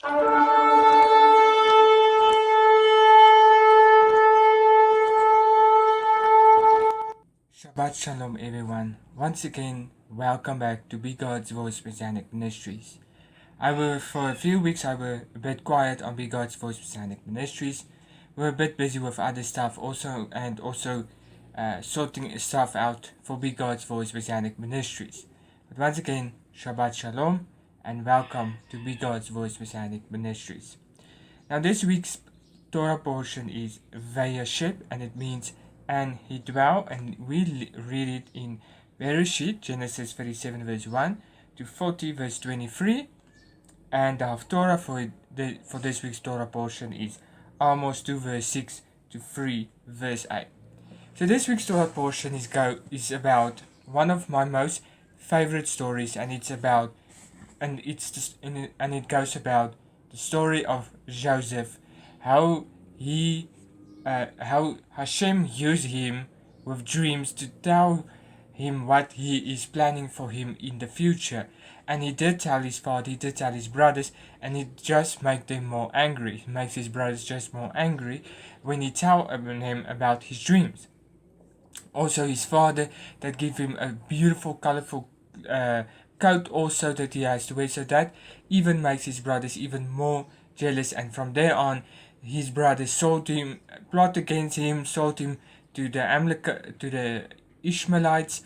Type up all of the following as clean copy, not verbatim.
Shabbat Shalom everyone. Once again, welcome back to Be God's Voice Messianic Ministries. For a few weeks I were a bit quiet on Be God's Voice Messianic Ministries. We're a bit busy with other stuff also and also sorting stuff out for Be God's Voice Messianic Ministries. But once again, Shabbat Shalom and welcome to Be God's Voice Messianic Ministries. Now this week's Torah portion is Vayashib, and it means and he dwelt, and we read it in Bereshit, Genesis 37 verse 1 to 40 verse 23, and the Haftorah for this week's Torah portion is Amos 2 verse 6 to 3 verse 8. So this week's Torah portion is about one of my most favorite stories, and it goes about the story of Joseph, how Hashem used him with dreams to tell him what he is planning for him in the future. And he did tell his father, he did tell his brothers, and it just makes them more angry. It makes his brothers just more angry when he tells him about his dreams. Also his father that gave him a beautiful, colorful coat also that he has to wear, so that even makes his brothers even more jealous, and from there on his brothers sold him, plot against him, sold him to the Ishmaelites,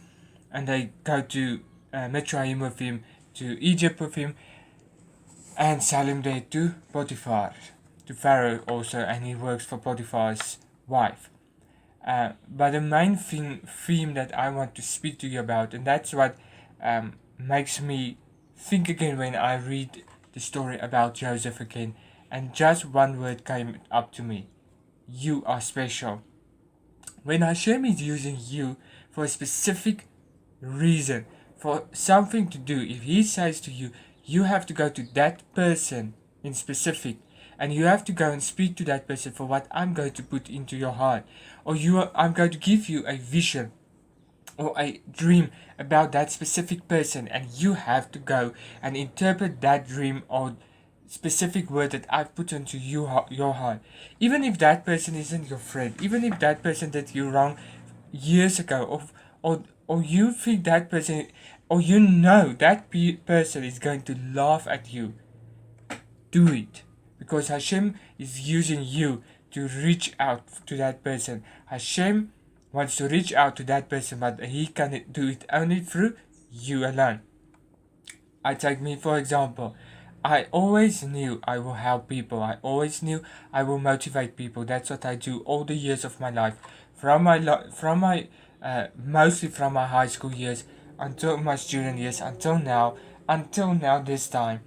and they go to Mitzrayim with him, to Egypt with him, and sell him there to Potiphar, to Pharaoh also, and he works for Potiphar's wife. But the main theme that I want to speak to you about, and that's what makes me think again when I read the story about Joseph again, and just one word came up to me: you are special. When Hashem is using you for a specific reason, for something to do, if he says to you, you have to go to that person in specific, and you have to go and speak to that person for what I'm going to put into your heart, or I'm going to give you a vision or a dream about that specific person, and you have to go and interpret that dream or specific word that I've put into your heart. Even if that person isn't your friend, even if that person did you wrong years ago, or you think that person, or you know that person is going to laugh at you, do it. Because Hashem is using you to reach out to that person. Hashem wants to reach out to that person, but he can do it only through you alone. I take me for example. I always knew I will help people. I always knew I will motivate people. That's what I do all the years of my life, mostly from my high school years until my student years, until now this time.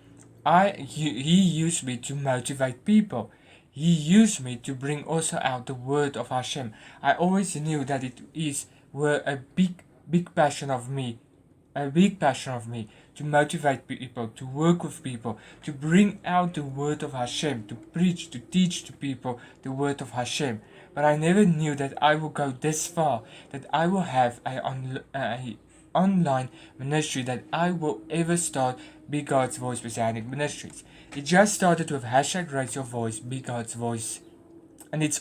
He used me to motivate people. He used me to bring also out the word of Hashem. I always knew that were a big passion of me. A big passion of me to motivate people, to work with people, to bring out the word of Hashem, to preach, to teach to people the word of Hashem. But I never knew that I will go this far, that I will have a online ministry, that I will ever start Be God's Voice Messianic Ministries. It just started with hashtag Raise Your Voice, Be God's Voice. And it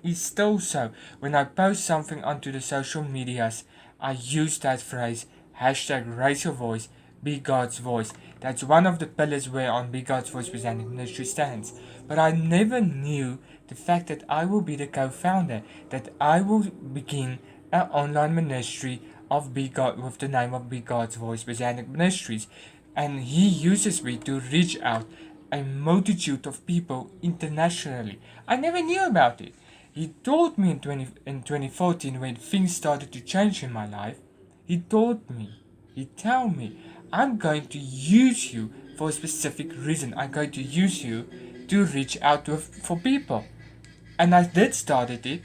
is still so. When I post something onto the social medias, I use that phrase, hashtag Raise Your Voice, Be God's Voice. That's one of the pillars whereon Be God's Voice Messianic Ministry stands. But I never knew the fact that I will be the co-founder, that I will begin an online ministry with the name of Be God's Voice Messianic Ministries. And he uses me to reach out a multitude of people internationally. I never knew about it. He told me in 2014, when things started to change in my life, he told me, I'm going to use you for a specific reason. I'm going to use you to reach out for people. And I did started it,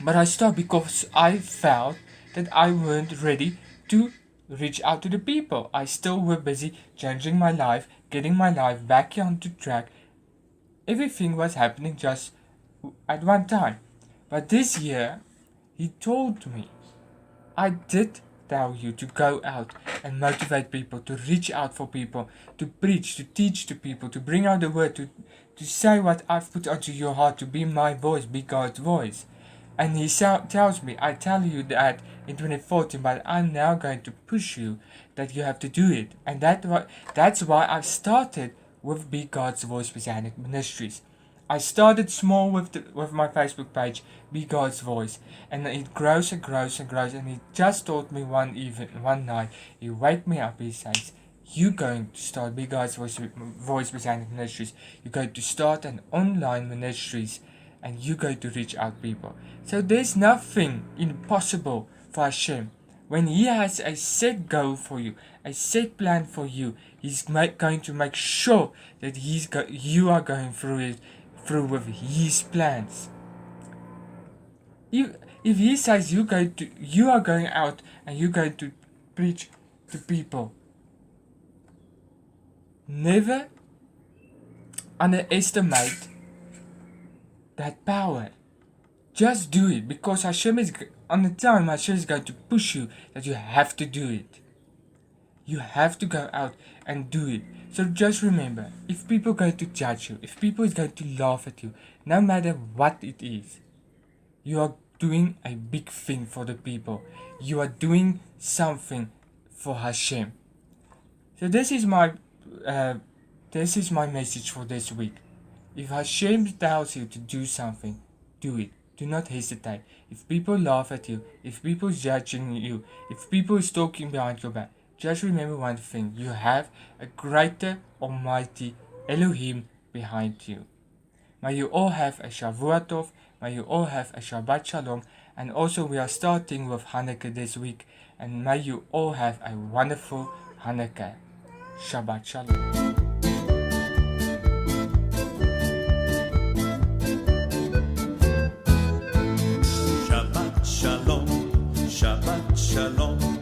but I stopped because I felt that I weren't ready to reach out to the people. I still were busy changing my life, getting my life back onto track. Everything was happening just at one time. But this year, he told me, I did tell you to go out and motivate people, to reach out for people, to preach, to teach to people, to bring out the word, to say what I've put onto your heart, to be my voice, be God's voice. And he tells me, I tell you that in 2014, but I'm now going to push you that you have to do it. And that's why I started with Be God's Voice Messianic Ministries. I started small with my Facebook page, Be God's Voice, and it grows and grows and grows. And he just told me one night, he wake me up, he says, you're going to start Be God's Voice Messianic Ministries. You're going to start an online ministries, and you're going to reach out people. So there's nothing impossible for Hashem. When He has a set goal for you, a set plan for you, He's going to make sure that you are going through with His plans. If He says you are going out and you're going to preach to people, never underestimate that power. Just do it, because Hashem is on the time. Hashem is going to push you that you have to do it. You have to go out and do it. So just remember, if people are going to judge you, if people is going to laugh at you, no matter what it is, you are doing a big thing for the people. You are doing something for Hashem. So this is my message for this week. If Hashem tells you to do something, do it. Do not hesitate. If people laugh at you, if people is judging you, if people is talking behind your back, just remember one thing. You have a greater, almighty Elohim behind you. May you all have a Shavua Tov. May you all have a Shabbat Shalom. And also we are starting with Hanukkah this week. And may you all have a wonderful Hanukkah. Shabbat Shalom. Shabbat Shalom, Shabbat Shalom.